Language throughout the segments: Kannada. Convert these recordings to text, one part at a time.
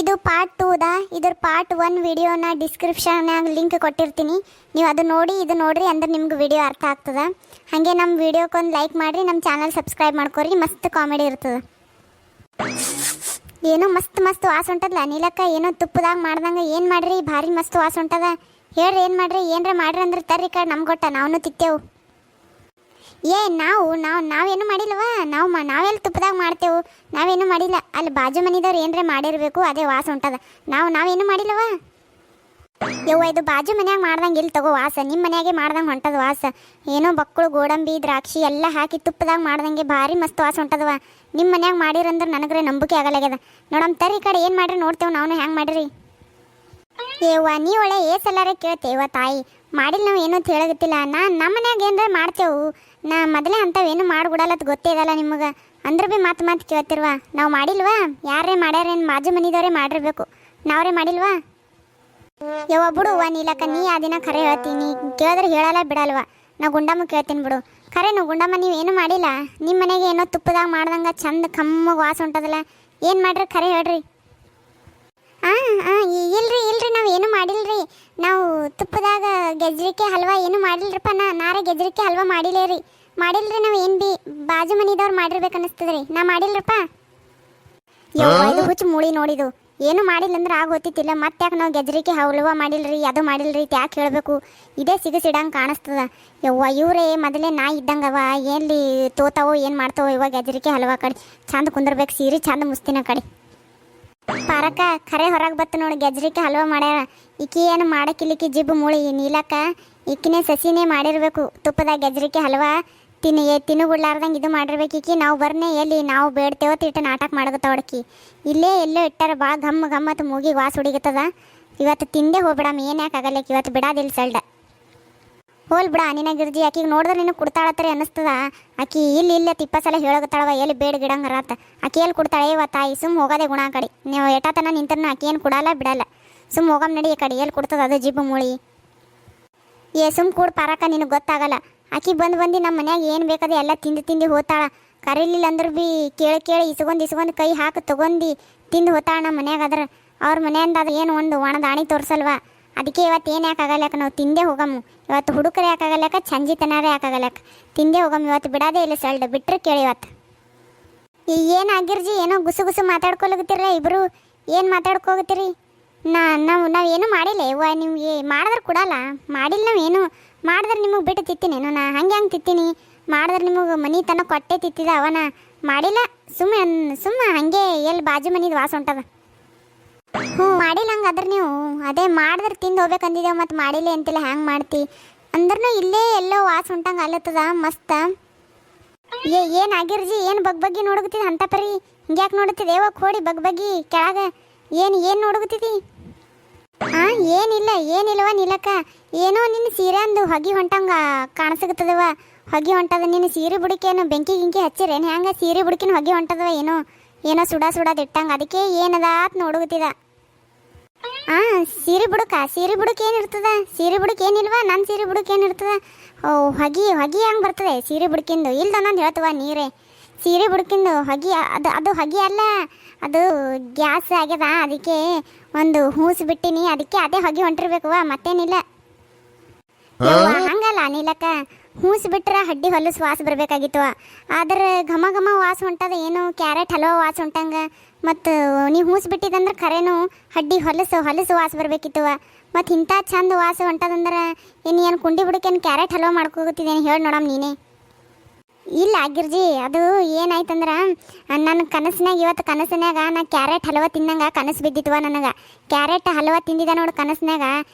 ಇದು ಪಾರ್ಟ್ 2 ದ ಇದ್ರ ಪಾರ್ಟ್ 1 ವಿಡಿಯೋನ ಡಿಸ್ಕ್ರಿಪ್ಷನ್ನಾಗ ಲಿಂಕ್ ಕೊಟ್ಟಿರ್ತೀನಿ. ನೀವು ಅದು ನೋಡಿ ಇದು ನೋಡ್ರಿ ಅಂದ್ರೆ ನಿಮ್ಗೆ ವಿಡಿಯೋ ಅರ್ಥ ಆಗ್ತದೆ. ಹಾಗೆ ನಮ್ಮ ವಿಡಿಯೋಕ್ಕೊಂದು ಲೈಕ್ ಮಾಡಿರಿ, ನಮ್ಮ ಚಾನಲ್ ಸಬ್ಸ್ಕ್ರೈಬ್ ಮಾಡ್ಕೊರಿ. ಮಸ್ತ್ ಕಾಮಿಡಿ ಇರ್ತದೆ. ಏನೋ ಮಸ್ತ್ ಮಸ್ತ್ ವಾಸ ಉಂಟದಲ್ಲ ನೀಲಕ್ಕ. ಏನೋ ತುಪ್ಪದಾಗ ಮಾಡ್ದಂಗೆ ಏನು ಮಾಡ್ರಿ, ಭಾರಿ ಮಸ್ತ್ ವಾಸ ಉಂಟದ. ಹೇಳ್ರಿ ಏನು ಮಾಡ್ರಿ, ಏನರ ಮಾಡ್ರಿ ಅಂದ್ರೆ ತರ್ರಿ ಕಡೆ ನಮ್ಗೆ ಕೊಟ್ಟ ನಾವೂ ತಿತ್ತೇವು. ನಾವೇನು ಮಾಡಿಲ್ಲವ. ನಾವೆಲ್ಲಿ ತುಪ್ಪದಾಗ ಮಾಡ್ತೇವೆ, ನಾವೇನು ಮಾಡಿಲ್ಲ. ಅಲ್ಲಿ ಬಾಜು ಮನಿದವ್ರು ಏನರೇ ಮಾಡಿರಬೇಕು, ಅದೇ ವಾಸ ಉಂಟದ. ನಾವೇನು ಮಾಡಿಲ್ಲವ. ಯವ್ವ ಇದು ಬಾಜು ಮನ್ಯಾಗ ಮಾಡ್ದಂಗೆ ಇಲ್ಲಿ ತಗೋ ವಾಸ, ನಿಮ್ಮ ಮನ್ಯಾಗೆ ಮಾಡ್ದಂಗೆ ಹೊಂಟದ ವಾಸ. ಏನೋ ಬಕ್ಕಳು ಗೋಡಂಬಿ ದ್ರಾಕ್ಷಿ ಎಲ್ಲ ಹಾಕಿ ತುಪ್ಪದಾಗ ಮಾಡ್ದಂಗೆ ಭಾರಿ ಮಸ್ತ್ ವಾಸ ಉಂಟದವ. ನಿಮ್ಮ ಮನ್ಯಾಗ ಮಾಡಿರಂದ್ರೆ ನನಗ್ರೆ ನಂಬಿಕೆ ಆಗಲಾಗ್ಯದ. ನೋಡಮ್ಮ ತರ್ರಿ ಈ ಕಡೆ ಏನು ಮಾಡ್ರಿ ನೋಡ್ತೇವೆ ನಾವು ಹೆಂಗೆ ಮಾಡಿರಿ. ಏವ್ವ ನೀ ಒಳ್ಳೆ ಏಸಲ್ಲಾರೆ ಕೇಳ್ತೇವ ತಾಯಿ. ಮಾಡಿಲ್ಲ ನಾವು ಏನೂ ಹೇಳಗತ್ತಿಲ್ಲ. ನಮ್ಮ ಮನ್ಯಾಗ ಏನರ ಮಾಡ್ತೇವು. ಮೊದಲೇ ಅಂಥವೇನು ಮಾಡ್ಬಿಡಲ್ಲತ್ ಗೊತ್ತೇ ಇದಲ್ಲ ನಿಮಗೆ. ಅಂದ್ರೆ ಭೀ ಮಾತು ಕೇಳ್ತಿರ್ವ. ನಾವು ಮಾಡಿಲ್ವಾ, ಯಾರೇ ಮಾಡ್ಯಾರೇನು ಬಾಜು ಮನಿದವರೇ ಮಾಡಿರ್ಬೇಕು, ನಾವ್ರೇ ಮಾಡಿಲ್ವಾ. ಯವ್ವ ಬಿಡುವ ನೀಲಕ್ಕ, ನೀ ಆ ದಿನ ಖರೆ ಹೇಳ್ತೀನಿ, ಕೇಳಿದ್ರೆ ಹೇಳಲ್ಲ ಬಿಡಲ್ವ. ನಾವು ಗುಂಡಮ್ಮ ಕೇಳ್ತೀನಿ ಬಿಡು. ಖರೇನು ಗುಂಡಮ್ಮ ನೀವು ಏನು ಮಾಡಿಲ್ಲ. ನಿಮ್ಮ ಮನೆಗೆ ಏನೋ ತುಪ್ಪದಾಗ ಮಾಡ್ದಂಗೆ ಚಂದ ಕಮ್ಮಗೆ ವಾಸ ಉಂಟದಲ್ಲ, ಏನು ಮಾಡ್ರಿ ಖರೆ ಹೇಳ್ರಿ. ಇಲ್ರಿ ನಾವು ಏನು ಮಾಡಿಲ್ರಿ. ನಾವು ತುಪ್ಪದಾಗ ಗೆಜ್ರಿಕೆ ಹಲ್ವಾ ಏನು ಮಾಡಿಲ್ರಪ್ಪ. ನಾರೇ ಗೆಜ್ರಿಕೆ ಹಲ್ವಾ ಮಾಡಿಲ್ರಿ. ನಾವು ಏನು ಭೀ ಬಾಜು ಮನಿದವ್ರು ಮಾಡಿರ್ಬೇಕು ಅನ್ನಿಸ್ತದ್ರಿ. ನಾ ಮಾಡಿಲ್ರಪ್ಪ. ಇದು ಹುಚ್ಚು ಮೂಳಿ ನೋಡಿದು. ಏನು ಮಾಡಿಲ್ಲ ಅಂದ್ರೆ ಆಗ ಗೊತ್ತಿತ್ತಿಲ್ಲ. ಮತ್ತೆ ಯಾಕೆ ನಾವು ಗೆಜ್ರಿಕೆ ಹಲ್ವಾ ಮಾಡಿಲ್ರಿ, ಅದು ಮಾಡಿಲ್ರಿ ಯಾಕೆ ಹೇಳಬೇಕು. ಇದೇ ಸಿಗಸಿಡಂಗೆ ಕಾಣಿಸ್ತದ. ಯವ್ವ ಇವರೇ ಮೊದಲೇ ನಾ ಇದ್ದಂಗವ, ಎಲ್ಲಿ ತೋತಾವೋ ಏನು ಮಾಡ್ತಾವೋ. ಇವಾಗ ಗೆಜ್ರಿಕೆ ಹಲ್ವಾ ಕಡೆ ಚಂದ ಕುಂದಿರ್ಬೇಕು, ಸೀರೆ ಚಂದ ಮುಸ್ತಿನ ಕಡೆ. ಪಾರಕ್ಕ ಖರೆ ಹೊರಗೆ ಬತ್ತು ನೋಡಿ, ಗೆಜ್ರಿಕೆ ಹಲ್ವಾ ಮಾಡ್ಯಾರ. ಈಕಿ ಏನು ಮಾಡಕ್ಕಿಲ್ಲಿಕ್ಕಿ ಜಿಬ್ಬು ಮೂಳಿ ನೀಲಕ್ಕ. ಈಕಿನೇ ಸಸಿನೇ ಮಾಡಿರ್ಬೇಕು ತುಪ್ಪದಾಗ ಗೆಜ್ರಿಕೆ ಹಲ್ವಾ. ತಿನ್ನುಗುಡ್ಲಾರ್ದಂಗೆ ಇದು ಮಾಡಿರ್ಬೇಕು ಈಕಿ. ನಾವು ಬರ್ನೇ ಎಲ್ಲಿ ನಾವು ಬೇಡ್ತೇವೋ ತಿಟ್ಟು ನಾಟಕ ಮಾಡಗತ್ತವಡಕಿ. ಇಲ್ಲೇ ಎಲ್ಲೋ ಇಟ್ಟಾರ ಭಾಳ ಗಮ್ಮತ್ತು ಮೂಗಿಗೆ ವಾಸ ಹುಡುಗತ್ತದ. ಇವತ್ತು ತಿಂದೇ ಹೋಗ್ಬಿಡಮ್ಮ, ಏನು ಯಾಕೆ ಆಗಲ್ಲಕ್ಕೆ ಇವತ್ತು ಬಿಡೋದಿಲ್ಲ ಸಲ್ಡ. ಹೋಲ್ ಬಿಡ ನಿನಗಿರ್ಜಿ. ಆಕಿಗೆ ನೋಡಿದ್ರೆ ನೀನು ಕೊಡ್ತಾಳತ್ತರಿ ಅನ್ನಿಸ್ತದ. ಆಕಿ ಇಲ್ಲ ತಿಪ್ಪಸಲ ಹೇಳೋಗತ್ತಾಳವ ಎಲ್ಲಿ ಬೇಡ ಗಿಡಂಗರತ್ತ. ಆಕಿ ಎಲ್ಲಿ ಕೊಡ್ತಾಳೆ ಇವ ತಾಯಿ. ಸುಮ್ಮ ಹೋಗೋದೆ ಗುಣ ಆ ಕಡೆ. ನೀವು ಎಟಾತನ ನಿಂತರನ್ನ ಆಕಿ ಏನು ಕೊಡಲ್ಲ ಬಿಡಲ್ಲ. ಸುಮ್ಮ ಹೋಗಮ್ಮ ನಡಿ ಈ ಕಡೆ. ಎಲ್ಲಿ ಕೊಡ್ತದ ಅದು ಜಿಬ್ಬು ಮೂಳಿ. ಸುಮ್ಮ ಕೂಡ ಪಾರಕ್ಕ, ನಿನಗೆ ಗೊತ್ತಾಗಲ್ಲ. ಆಕಿ ಬಂದು ನಮ್ಮ ಮನ್ಯಾಗ ಏನು ಬೇಕಾದೆ ಎಲ್ಲ ತಿಂದು ಹೋತಾಳ. ಕರೀಲಿಲ್ಲ ಅಂದ್ರೆ ಭೀ ಕೇಳಿ ಇಸ್ಕೊಂಡು ಕೈ ಹಾಕಿ ತೊಗೊಂಡು ತಿಂದು ಹೋತಾಳ ನಮ್ಮ ಮನ್ಯಾಗ. ಅದ್ರ ಅವ್ರ ಮನೆಯಿಂದ ಅದು ಏನು ಒಂದು ಒಣ ದಾಣಿ ತೋರಿಸಲ್ವ. ಅದಕ್ಕೆ ಇವತ್ತು ಏನು ಯಾಕಾಗಲ್ಯಾಕ ನಾವು ತಿಂದೇ ಹೋಗಮ್ಮ. ಇವತ್ತು ಹುಡುಕರು ಯಾಕಾಗಲ್ಯಾಕ, ಸಂಜಿತನಾರೇ ಯಾಕಾಗಲ್ಯಾಕ. ತಿಂದೇ ಹೋಗಮ್ಮ ಇವತ್ತು, ಬಿಡೋದೇ ಇಲ್ಲ ಸಲ್ಡ್. ಬಿಟ್ಟರೆ ಕೇಳಿ ಇವತ್ತು. ಏನು ಆಗಿರ್ಜಿ, ಏನೋ ಗುಸು ಮಾತಾಡ್ಕೊಳಗತ್ತಿರ ಇಬ್ಬರು. ಏನು ಮಾತಾಡ್ಕೋಗತ್ತೀರಿ. ನಾವೇನು ಮಾಡಿಲ್ಲ ಇವ. ನಿಮಗೆ ಮಾಡಿದ್ರೆ ಕೊಡಲ್ಲ. ಮಾಡಿಲ್ಲ ನಾವೇನು. ಮಾಡಿದ್ರೆ ನಿಮಗೆ ಬಿಟ್ಟು ತಿತ್ತೀನೇನು. ನಾ ಹಂಗೆ ತಿತ್ತೀನಿ. ಮಾಡಿದ್ರೆ ನಿಮಗೆ ಮನೆ ತನಕ ಕೊಟ್ಟೆ ತಿತ್ತಿದ ಅವನ. ಮಾಡಿಲ್ಲ ಸುಮ್ಮ ಹಾಗೆ ಎಲ್ಲಿ ಬಾಜು ಮನಿದು ವಾಸ ಉಂಟದ. ಮಾಡಿಲ್ಲ ಹಂಗೆ ಅದ್ರ ನೀವು. ಅದೇ ಮಾಡಿದ್ರೆ ತಿಂದು ಹೋಗ್ಬೇಕಂದಿದ್ದೇವೆ, ಮತ್ತು ಮಾಡಿಲ್ಲ ಅಂತಿಲ್ಲ. ಹ್ಯಾಂಗೆ ಮಾಡ್ತಿ ಅಂದ್ರೂ ಇಲ್ಲೇ ಎಲ್ಲೋ ವಾಸ ಉಂಟಂಗೆ ಅಲ್ಲತ್ತದ ಮಸ್ತ. ಏನಾಗಿರ್ಜಿ, ಏನು ಬಗ್ಗೆ ನೋಡಗತ್ತಿದ ಅಂತ ಪರಿ. ಹಿಂಗ್ಯಾಕೆ ನೋಡುತ್ತಿದೆ ಯಾವಾಗ ಕೋಡಿ ಬಗ್ಗೆ ಕೆಳಗ. ಏನು ನೋಡಗತ್ತಿದಿ. ಏನಿಲ್ಲವ ನೀಲಕ್ಕ. ಏನೋ ನಿನ್ನ ಸೀರೆ ಅಂದು ಹೊಗೆ ಹೊಂಟಂಗೆ ಕಾಣಿಸಕತ್ತದವ. ಹೊಗೆ ಹೊಂಟದ. ನಿನ್ನ ಸೀರೆ ಬುಡಕೇನು ಬೆಂಕಿ ಗಿಂಕಿ ಹಚ್ಚಿರೇನು ಹೆಂಗೆ. ಸೀರೆ ಬುಡಕಿನ ಹೊಗೆ ಹೊಂಟದವ. ಏನೋ ಸುಡೋದು ಇಟ್ಟಂಗೆ. ಅದಕ್ಕೆ ಏನದಾತ್ ನೋಡಗತ್ತಿದ. ಸೀರೆ ಬುಡಕ್ಕೆ ಏನಿರ್ತದ. ಸೀರೆ ಬುಡಕ್ಕೆ ಏನಿಲ್ವ. ನನ್ನ ಸೀರೆ ಬುಡಕ್ಕೆ ಏನಿರ್ತದ. ಹೊಗೆ ಹೆಂಗೆ ಬರ್ತದೆ ಸೀರೆ ಬುಡಕಿಂದು. ಇಲ್ದ ಅನ್ನೋದು ಹೇಳ್ತವ ನೀರೇ. ಸೀರೆ ಬುಡಕಿಂದು ಹೊಗೆ ಅದು ಹೊಗೆ ಅಲ್ಲ, ಅದು ಗ್ಯಾಸ್ ಆಗ್ಯದ. ಅದಕ್ಕೆ ಒಂದು ಹೂಸು ಬಿಟ್ಟಿನಿ. ಅದಕ್ಕೆ ಅದೇ ಹೊಗೆ ಹೊಂಟಿರ್ಬೇಕವ, ಮತ್ತೇನಿಲ್ಲ. ಹಂಗಲ್ಲ ನೀಲಕ್ಕ. ಹೂಸು ಬಿಟ್ರೆ ಹಡ್ಡಿ ಹೊಲಸು ವಾಸ ಬರಬೇಕಾಗಿತ್ತು. ಆದ್ರೆ ಘಮ ವಾಸ ಹೊಂಟದ. ಏನು ಕ್ಯಾರೆಟ್ ಹಲ್ವಾ ವಾಸ ಹೊಂಟಂಗೆ. ಮತ್ತು ನೀವು ಹೂಸು ಬಿಟ್ಟಿದಂದ್ರೆ ಖರೇನು ಹಡ್ಡಿ ಹೊಲಸು ವಾಸ ಬರಬೇಕಿತ್ತು. ಮತ್ತು ಇಂಥ ಚಂದ ವಾಸ ಹೊಂಟದಂದ್ರೆ ಏನು ಕುಂಡಿ ಬಿಡಕ್ಕೇನು ಕ್ಯಾರೆಟ್ ಹಲ್ವಾ ಮಾಡ್ಕೋಗತ್ತಿದ್ದೇನೆ ಹೇಳಿ ನೋಡಮ್ಮ ನೀನೇ. ಇಲ್ಲ ಆಗಿರ್ಜಿ, ಅದು ಏನಾಯ್ತಂದ್ರೆ ನನ್ನ ಇವತ್ತು ಕನಸಿನಾಗ ನಾ ಕ್ಯಾರೆಟ್ ಹಲ್ವಾ ತಿನ್ನಂಗೆ ಕನಸು ಬಿದ್ದಿತ್ವ ನನಗೆ. ಕ್ಯಾರೆಟ್ ಹಲ್ವಾ ತಿಂದಿದ್ದ ನೋಡು ಕನಸಿನಾಗ.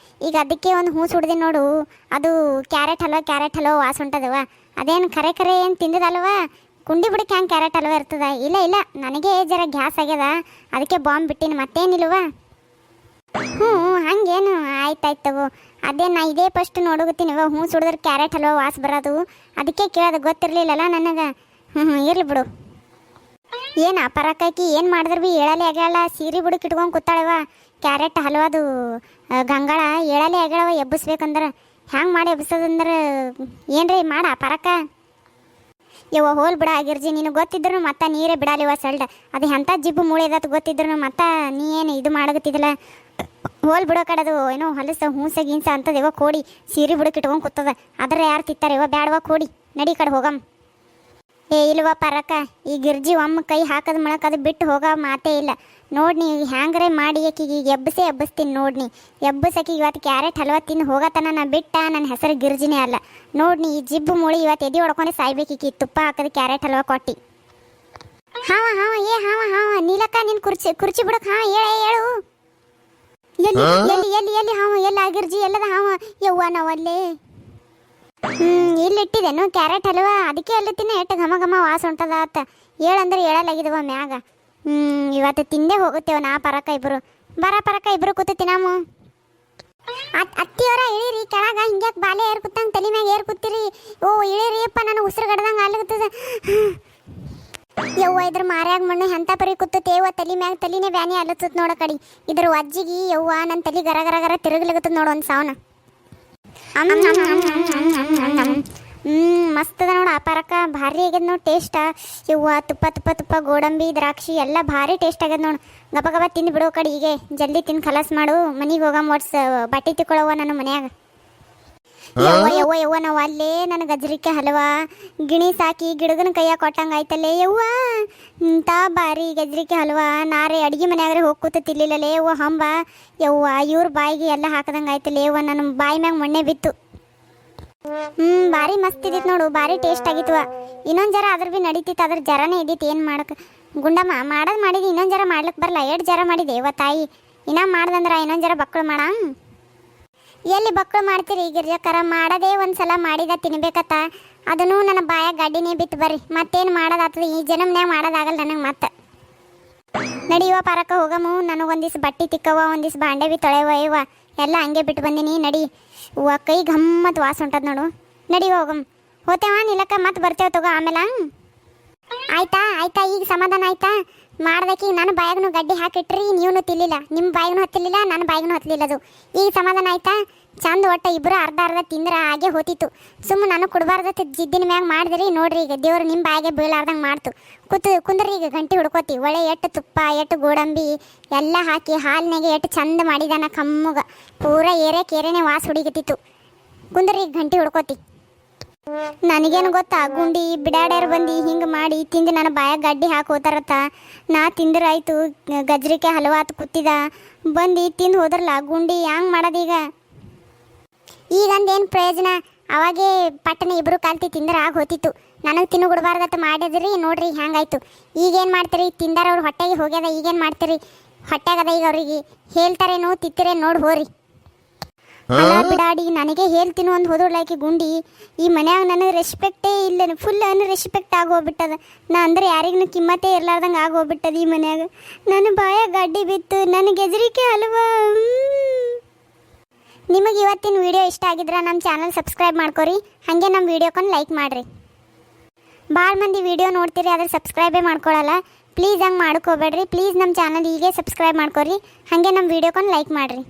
ಈಗ ಅದಕ್ಕೆ ಒಂದು ಹೂಸು ಹುಡ್ದಿ ನೋಡು. ಅದು ಕ್ಯಾರೆಟ್ ಹಲ್ವಾ ವಾಸ ಉಂಟದವ. ಅದೇನು ಖರೆ ಏನು ತಿಂದಿದಲ್ವ. ಕುಂಡಿ ಬಿಡಕ್ಕೆ ಹೆಂಗೆ ಕ್ಯಾರೆಟ್ ಹಲ್ವಾ ಇರ್ತದ. ಇಲ್ಲ ನನಗೆ ಜರ ಗ್ಯಾಸ್ ಆಗ್ಯದ. ಅದಕ್ಕೆ ಬಾಂಬ್ ಬಿಟ್ಟಿನಿ, ಮತ್ತೇನಿಲ್ವ. ಹಂಗೇನು ಆಯ್ತಾಯ್ತವು. ಅದೇ ನಾ ಇದೇ ಫಸ್ಟ್ ನೋಡೋಗತ್ತೀನಿವ. ಸುಡಿದ್ರೆ ಕ್ಯಾರೆಟ್ ಹಲ್ವಾ ವಾಸ ಬರೋದು. ಅದಕ್ಕೆ ಕೇಳೋದು ಗೊತ್ತಿರಲಿಲ್ಲಲ್ಲ ನನಗೆ. ಇರಲಿ ಬಿಡು. ಏನು ಪರಕಾಕಿ ಏನು ಮಾಡಿದ್ರೆ ಭೀ ಹೇಳಲೇ ಆಗ್ಯಾಳ. ಸೀರೆ ಬುಡಕ್ಕೆ ಇಟ್ಕೊಂಡು ಕೂತಾಳವ. ಕ್ಯಾರೆಟ್ ಹಲ್ವಾದು ಗಂಗಾಳ ಹೇಳಲೇ ಆಗ್ಯಾಳವ. ಎಬ್ಬಿಸ್ಬೇಕಂದ್ರೆ ಹ್ಯಾಂಗೆ ಮಾಡಿ ಎಬ್ಬಿಸೋದಂದ್ರೆ ಏನ್ರಿ ಮಾಡ ಪರಕ. ಯವ್ವ ಹೋಲ್ ಬಿಡ ಗಿರ್ಜಿ, ನೀನು ಗೊತ್ತಿದ್ರು ಮತ್ತೆ ನೀರೇ ಬಿಡಲಿವ ಸಲ್ಡ. ಅದು ಎಂಥ ಜಿಬ್ಬು ಮೂಳೆದತ್ತು ಗೊತ್ತಿದ್ರು ಮತ್ತೆ ನೀ ಏನು ಇದು ಮಾಡಕತ್ತಿದ್ದಲ್ಲ. ಹೋಲ್ ಬಿಡೋ ಕಡದು ಏನೋ ಹೊಲಸ ಹೂಸ ಗೀನ್ಸ ಅಂತದೇವ ಕೋಡಿ ಸೀರೆ ಬುಡಕ್ಕೆ ಇಟ್ಕೊಂಡು ಕೂತದ. ಅದ್ರ ಯಾರು ತಿತ್ತಾರೆ ಇವ ಬ್ಯಾಡವ ಕೋಡಿ, ನಡಿ ಕಡೆ ಹೋಗಮ್. ಏ ಇಲ್ವ ಪರಕ, ಈ ಗಿರ್ಜಿ ಒಮ್ಮ ಕೈ ಹಾಕದ ಮಳಕ್ ಅದು ಬಿಟ್ಟು ಹೋಗೋ ಮಾತೇ ಇಲ್ಲ. ನೋಡ್ನಿ ಹ್ಯಾಂಗ್ರೆ ಮಾಡಿ ಆಕಿಗೆ ಎಬ್ಬಿಸ್ತೀನಿ ನೋಡ್ನಿ. ಎಬ್ಬಸಕಿಗೆ ಇವತ್ತು ಕ್ಯಾರೆಟ್ ಹಲ್ವಾ ತಿಂದು ಹೋಗತನ ನಾ ಬಿಟ್ಟ ನನ್ನ ಹೆಸರು ಗಿರ್ಜಿನೇ ಅಲ್ಲ. ನೋಡ್ನಿ ಈ ಜಿಬ್ಬು ಮೂಳಿ ಇವತ್ತು ಎದೆ ಹೊಡ್ಕೊಂಡೆ ಸಾಯ್ಬೇಕೀಕಿ ತುಪ್ಪ ಹಾಕದ ಕ್ಯಾರೆಟ್ ಹಲ್ವಾ ಕೊಟ್ಟಿ. ಹಾವ ಹಾವ ಏ ಹಾವ ಹಾವ ನೀಲಕ್ಕ ನಿನ್ ಕುರ್ಚಿ ಬಿಡಕ್. ಹಾ ಹೇಳು ಎಲ್ಲಿ ಎಲ್ಲಿ ಎಲ್ಲಿ ಎಲ್ಲಿ ಹಾವ ಎಲ್ಲ ಗಿರ್ಜಿ ಎಲ್ಲದ ಹಾವ. ಯವ್ವ ನಾವಲ್ಲೇ ಇಲ್ಲಿಟ್ಟಿದ್ದೇನು ಕ್ಯಾರೆಟ್ ಹಲ್ವಾ, ಅದಕ್ಕೆ ಅಲ್ಲತ್ತಿನ ಎಷ್ಟು ಘಮ ಘಮ ವಾಸ ಉಂಟದ ಆತ. ಹೇಳಂದ್ರೆ ಹೇಳಲಾಗಿದವ ಮ್ಯಾಗ. ಇವತ್ತು ತಿಂದೇ ಹೋಗುತ್ತೇವ ನಾ ಪರಕ ಇಬ್ರು. ಬರ ಪರಕ ಇಬ್ರು ಕೂತು ನಾವು ಅತ್ತಿಯವರ ಇಳಿರಿ ಕೆಳಗ. ಹಿಂಗ್ಯಾಕೆ ಬಾಲೆ ಏರ್ ಕೂತಂಗೆ ತಲೆ ಮ್ಯಾಗ ಏರ್ ಕೂತಿರಿ. ಓ ಇಳಿರಿ ಅಪ್ಪ, ನಾನು ಉಸಿರು ಗಡ್ದಂಗೆ ಆಗ್ಲತ್ತದ. ಯವ್ವ ಇದ್ರ ಮಾರ್ಯಾಗ ಮಣ್ಣು ಎಂಥ ಪರಿ ಕೂತೇವ ತಲೆ ಮ್ಯಾಗ. ತಲಿನೇ ಬ್ಯಾನಿ ಅಲ್ಲತ್ತದ ನೋಡ ಕಡಿ. ಇದ್ರ ಅಜ್ಜಿಗೆ ಯವ್ವ ನನ್ನ ತಲೆ ಗರ ಗರ ಗರ ತಿರುಗ್ಲಿಗತ್ತದ ನೋಡು ಒಂದು ಸಾವನ. ಮಸ್ತ್ ಅದ ನೋಡು ಆ ಪರಕ, ಭಾರಿ ಆಗ್ಯದ ನೋಡಿ ಟೇಸ್ಟ. ಇವ್ವ ತುಪ್ಪ ತುಪ್ಪ ತುಪ್ಪ ಗೋಡಂಬಿ ದ್ರಾಕ್ಷಿ ಎಲ್ಲ ಭಾರಿ ಟೇಸ್ಟ್ ಆಗ್ಯದ ನೋಡು. ಗಬ ಗಬ ತಿಂದು ಬಿಡೋ ಕಡೆ ಹೀಗೆ ಜಲ್ದಿ ತಿಂದು ಖಲಾಸ್ ಮಾಡು. ಮನೆಗೆ ಹೋಗಮ್ಮ ಬಟ್ಟೆ ತಿಕ್ಕೊಳ್ಳವ ನನ್ನ ಮನ್ಯಾಗ. ಯವ್ವ ಯವ್ವ ಯವ್ವ ನಾವು ಅಲ್ಲೇ ನನ್ನ ಗಜ್ರಿಕೆ ಹಲ್ವಾ ಗಿಣಿ ಸಾಕಿ ಗಿಡಗನ ಕೈಯಾಗ ಕೊಟ್ಟಂಗೆ ಆಯ್ತಲ್ಲೇ ಯವ್ವ. ಇಂಥ ಭಾರಿ ಗಜ್ರಿಕೆ ಹಲ್ವಾ ನಾರೇ ಅಡುಗೆ ಮನ್ಯಾಗ್ರೆ ಹೋಗಿ ಕೂತು ತಿಲ್ಲಿಲ್ಲಲೇ ಯವ್ವ ಹಂಬ. ಯವ್ವ ಇವ್ರ ಬಾಯಿಗೆ ಎಲ್ಲ ಹಾಕದಂಗೆ ಆಯ್ತಲ್ಲೇ ಯವ್ವ, ನನ್ನ ಬಾಯಿ ಮ್ಯಾಗ ಮೊನ್ನೆ ಬಿತ್ತು. ಭಾರಿ ಮಸ್ತ್ ಇದ್ದಿತ್ತು ನೋಡು, ಭಾರಿ ಟೇಸ್ಟ್ ಆಗಿತ್ವ. ಇನ್ನೊಂದು ಜರ ಅದ್ರ ಭೀ ನಡೀತಿತ್ತು, ಅದ್ರ ಜರನೇ ಇದ್ದಿತ್ತು. ಏನು ಮಾಡಕ್ಕೆ ಗುಂಡಮ್ಮ ಮಾಡೋದು ಮಾಡಿದ್ದು, ಇನ್ನೊಂದು ಜರ ಮಾಡ್ಲಿಕ್ಕೆ ಬರಲ್ಲ. ಎರಡು ಜರ ಮಾಡಿದೆ ಯವ್ವ ತಾಯಿ. ಇನ್ನೂ ಮಾಡ್ದಂದ್ರೆ ಇನ್ನೊಂದು ಜರ ಬಕ್ಕಳು ಮಾಡ. ಎಲ್ಲಿ ಬಕ್ಕಳು ಮಾಡ್ತೀರಿ ಗಿರ್ಜಕ್ಕರ? ಮಾಡೋದೇ ಒಂದು ಸಲ ಮಾಡಿದ ತಿನ್ಬೇಕತ್ತ. ಅದನ್ನು ನನ್ನ ಬಾಯಾಗ ಗಡ್ಡಿನೇ ಬಿತ್ತು. ಬರ್ರಿ ಮತ್ತೇನು ಮಾಡೋದಾಗ್ತದೆ, ಈ ಜನ್ಮನ್ಯಾಗ ಮಾಡೋದಾಗಲ್ಲ ನನಗೆ. ಮತ್ತೆ ನಡಿಯುವ ಪರಕ ಹೋಗಮ್ಮು. ನನಗೊಂದಿಷ್ಟು ಬಟ್ಟೆ ತಿಕ್ಕವ, ಒಂದಿಷ್ಟು ಬಾಂಡೆ ಭೀ ತೊಳೆವ ಇವ ಎಲ್ಲ ಹಂಗೆ ಬಿಟ್ಟು ಬಂದೀನಿ. ನಡಿ ಹೂವ ಕೈ ಗಮ್ಮತ್ ವಾಸ ಉಂಟದ ನೋಡು. ನಡಿ ಹೋಗಮ್. ಹೋತೇವ ನಿಲಕ್ಕ ಮತ್ತೆ ಬರ್ತೇವೆ ತಗೋ ಆಮೇಲೆ. ಆಯ್ತಾ ಆಯ್ತಾ ಈಗ ಸಮಾಧಾನ ಆಯ್ತಾ? ಮಾಡ್ದಕ್ಕೀಗ ನನ್ನ ಬಾಯಾಗೂ ಗಡ್ಡಿ ಹಾಕಿಟ್ರಿ, ನೀವು ತಿಲ್ಲಿಲ್ಲ, ನಿಮ್ಮ ಬಾಯಿಗೂ ಹತ್ತಲಿಲ್ಲ, ನನ್ನ ಬಾಯಿಗೂ ಹತ್ತಲಿಲ್ಲ. ಅದು ಈಗ ಸಮಾಧಾನ ಆಯ್ತಾ? ಚಂದ ಒಟ್ಟು ಇಬ್ಬರು ಅರ್ಧ ಅರ್ಧ ತಿಂದ್ರೆ ಹಾಗೆ ಹೋತಿತ್ತು. ಸುಮ್ಮನೆ ನಾನು ಕೊಡಬಾರ್ದತ್ತು ಜಿದ್ದಿನ ಮ್ಯಾಗ ಮಾಡಿದ್ರಿ. ನೋಡ್ರಿ ಈಗ ದೇವ್ರು ನಿಮ್ಮ ಬಾಯಿಗೆ ಬೀಳಾರ್ದಂಗೆ ಮಾಡ್ತು. ಕುಂದ್ರಿ ಈಗ ಗಂಟೆ ಹುಡ್ಕೋತಿ. ಒಳ್ಳೆ ಎಟ್ಟು ತುಪ್ಪ ಎಟ್ಟು ಗೋಡಂಬಿ ಎಲ್ಲ ಹಾಕಿ ಹಾಲಿನಾಗೆ ಎಟ್ಟು ಚಂದ ಮಾಡಿದಾನ ಕಮ್ಮಗ. ಪೂರ ಏರೇನೇ ವಾಸ ಹುಡುಗಿತಿತ್ತು. ಕುಂದ್ರಿ ಈಗ ಗಂಟೆ ಹುಡ್ಕೋತಿ. ನನಗೇನು ಗೊತ್ತಾ, ಗುಂಡಿ ಬಿಡಾಡ್ಯಾರು ಬಂದು ಹಿಂಗೆ ಮಾಡಿ ತಿಂದು ನನ್ನ ಬಾಯಾಗ ಗಡ್ಡಿ ಹಾಕಿ ಹೋತಾರತ್ತ. ನಾ ತಿಂದ್ರಾಯ್ತು ಗಜ್ರಿಕೆ ಹಲವಾತು ಕೂತಿದ ಬಂದು ತಿಂದು ಹೋದ್ರಲ್ಲ ಗುಂಡಿ. ಹ್ಯಾಂಗೆ ಮಾಡೋದೀಗ? ಈಗಂದೇನು ಪ್ರಯೋಜನ? ಅವಾಗೇ ಪಟ್ಟಣ ಇಬ್ಬರು ಕಲ್ತಿ ತಿಂದ್ರೆ ಆಗ ಹೋತಿತ್ತು. ನನಗೆ ತಿನ್ನುಗುಡ್ಬಾರ್ದತ್ತ ಮಾಡಿದ್ರಿ. ನೋಡ್ರಿ ಹ್ಯಾಂಗಾಯ್ತು. ಈಗೇನು ಮಾಡ್ತೀರಿ? ತಿಂದಾರ ಅವ್ರು ಹೊಟ್ಟೆಗೆ ಹೋಗ್ಯದ, ಈಗೇನು ಮಾಡ್ತೀರಿ? ಹೊಟ್ಟೆಗದ ಈಗ ಅವ್ರಿಗೆ ಹೇಳ್ತಾರೇನು ತಿತ್ತಿರೇ ನೋಡಿ ಹೋರಿ. ಅಲ್ಲ ಬಿಡಾಡಿ, ನನಗೆ ಹೇಳ್ತೀನಿ ಒಂದು ಹೋದೋಡ್ಲಾಕಿ ಗುಂಡಿ. ಈ ಮನ್ಯಾಗ ನನಗೆ ರೆಸ್ಪೆಕ್ಟೇ ಇಲ್ಲ, ಫುಲ್ ಅನ್ರೆಸ್ಪೆಕ್ಟ್ ಆಗೋಗ್ಬಿಟ್ಟದ. ನಾ ಅಂದ್ರೆ ಯಾರಿಗೂ ಕಿಮ್ಮತ್ತೇ ಇರ್ಲಾರ್ದಂಗೆ ಆಗೋಗ್ಬಿಟ್ಟದ ಈ ಮನ್ಯಾಗ. ನನ್ನ ಬಾಯಾಗ ಗಡ್ಡಿ ಬಿತ್ತು, ನನಗೆ ಹೆದರಿಕೆ ಅಲ್ವಾ. ನಿಮಗೆ ಇವತ್ತಿನ ವಿಡಿಯೋ ಇಷ್ಟ ಆಗಿದ್ರೆ ನಮ್ಮ ಚಾನಲ್ ಸಬ್ಸ್ಕ್ರೈಬ್ ಮಾಡ್ಕೊರಿ. ಹಾಗೆ ನಮ್ಮ ವಿಡಿಯೋಕೊಂಡು ಲೈಕ್ ಮಾಡಿರಿ. ಭಾಳ ಮಂದಿ ವಿಡಿಯೋ ನೋಡ್ತೀರಿ ಆದರೆ ಸಬ್ಸ್ಕ್ರೈಬೇ ಮಾಡ್ಕೊಳ್ಳಲ್ಲ. ಪ್ಲೀಸ್ ಹಂಗೆ ಮಾಡ್ಕೋಬೇಡ್ರಿ. ಪ್ಲೀಸ್ ನಮ್ಮ ಚಾನಲ್ ಹೀಗೆ ಸಬ್ಸ್ಕ್ರೈಬ್ ಮಾಡ್ಕೊರಿ. ಹಾಗೆ ನಮ್ಮ ವಿಡಿಯೋಕೊಂಡು ಲೈಕ್ ಮಾಡಿರಿ.